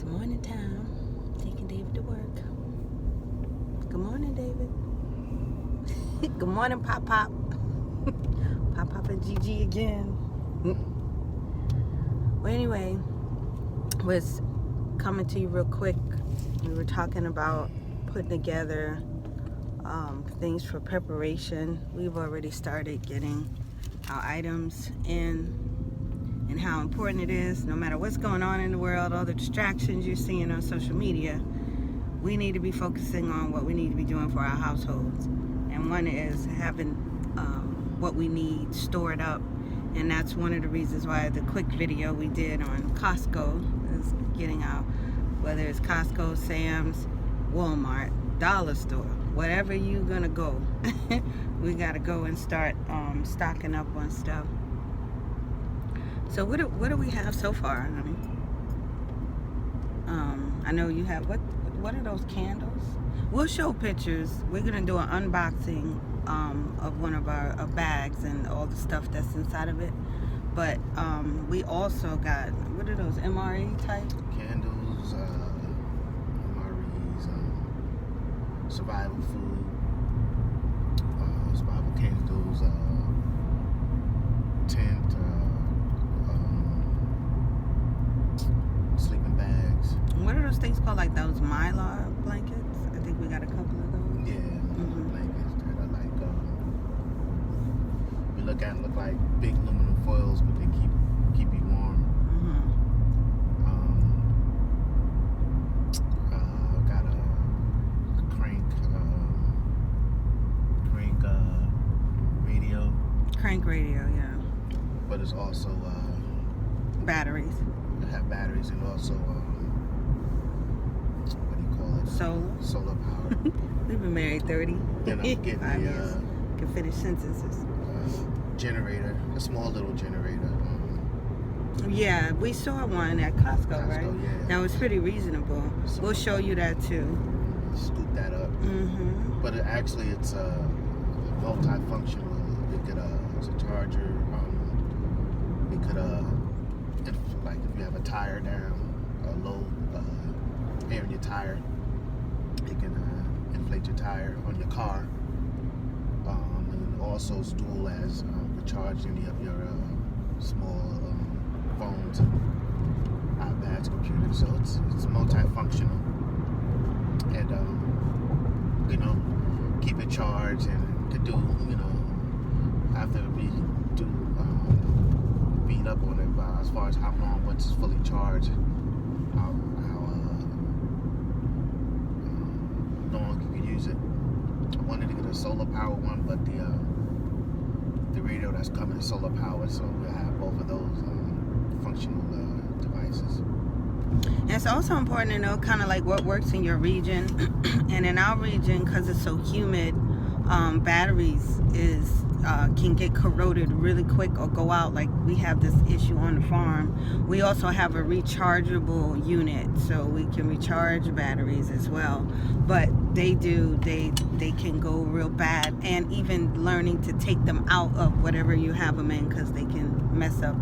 It's morning time. Taking David to work. Good morning, David. Good morning, Pop Pop. Pop Pop and Gigi again. Well, anyway, was coming to you real quick. We were talking about putting together things for preparation. We've already started getting our items in, and how important it is, no matter what's going on in the world, all the distractions you're seeing on social media, we need to be focusing on what we need to be doing for our households. And one is having what we need stored up. And that's one of the reasons why the quick video we did on Costco is getting out, whether it's Costco, Sam's, Walmart, Dollar Store, whatever you're gonna go, we gotta go and start stocking up on stuff. So what do we have so far, honey? I know you have, what are those candles? We'll show pictures. We're gonna do an unboxing of one of our bags and all the stuff that's inside of it. But we also got, what are those, MRE type? Candles, MREs, survival food, survival candles, tent, sleeping bags. What are those things called, like those Mylar blankets? I think we got a couple of those. Yeah, blankets that are like, we look like big aluminum foils, but they keep you warm. Got a crank radio. Crank radio, yeah. But it's also Batteries. They have batteries and also what do you call it? Solar power. We've been married 30. Then I'm getting 5 years. Can finish sentences. Generator, a small little generator. Yeah, we saw one at Costco, right? Yeah. That was pretty reasonable. So we'll show you that too. Scoop that up. Mm-hmm. But it's multifunctional. It could, it's a charger. It could, if you have a tire down, a low air in your tire, it can inflate your tire on your car. And also it's dual as recharge any of your small phones, iPads, computers. So it's multifunctional, and keep it charged and could do after we do beat up on it as far as how long once it's fully charged, how long you can use it. I wanted to get a solar power one, but the radio that's coming is solar power, so we'll have both of those functional devices. And it's also important to know kind of like what works in your region. And in our region, because it's so humid, batteries can get corroded really quick or go out. Like we have this issue on the farm. We also have a rechargeable unit, so we can recharge batteries as well. But they can go real bad, and even learning to take them out of whatever you have them in, because they can mess up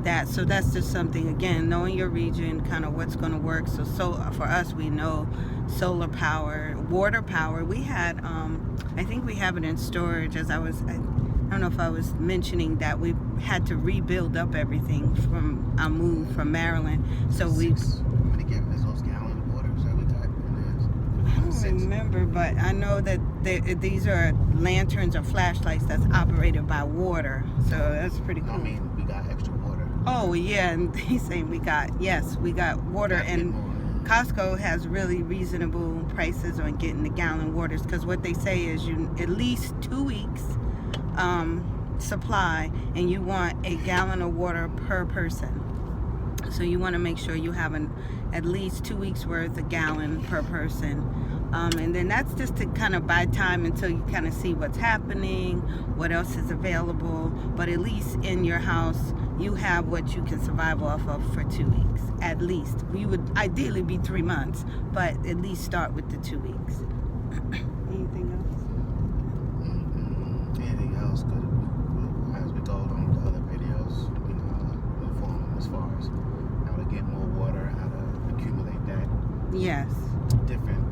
that. So that's just something, again, knowing your region, kind of what's going to work. So for us, we know solar power, water power. We had I think we have it in storage. I don't know if I was mentioning that we had to rebuild up everything from our move from Maryland. So How many those gallon waters that we got? I don't remember, but I know that these are lanterns or flashlights that's operated by water. So that's pretty cool. I mean, we got extra water. Oh yeah, and he's saying we got water, and Costco has really reasonable prices on getting the gallon waters, because what they say is you at least 2 weeks supply, and you want a gallon of water per person. So you want to make sure you have at least 2 weeks worth, a gallon per person. And then that's just to kind of buy time until you kind of see what's happening, what else is available. But at least in your house, you have what you can survive off of for 2 weeks. At least. You would ideally be 3 months, but at least start with the 2 weeks. Anything else? Anything else? Because as we go on the other videos, inform them as far as how to get more water, how to accumulate that. Yes. different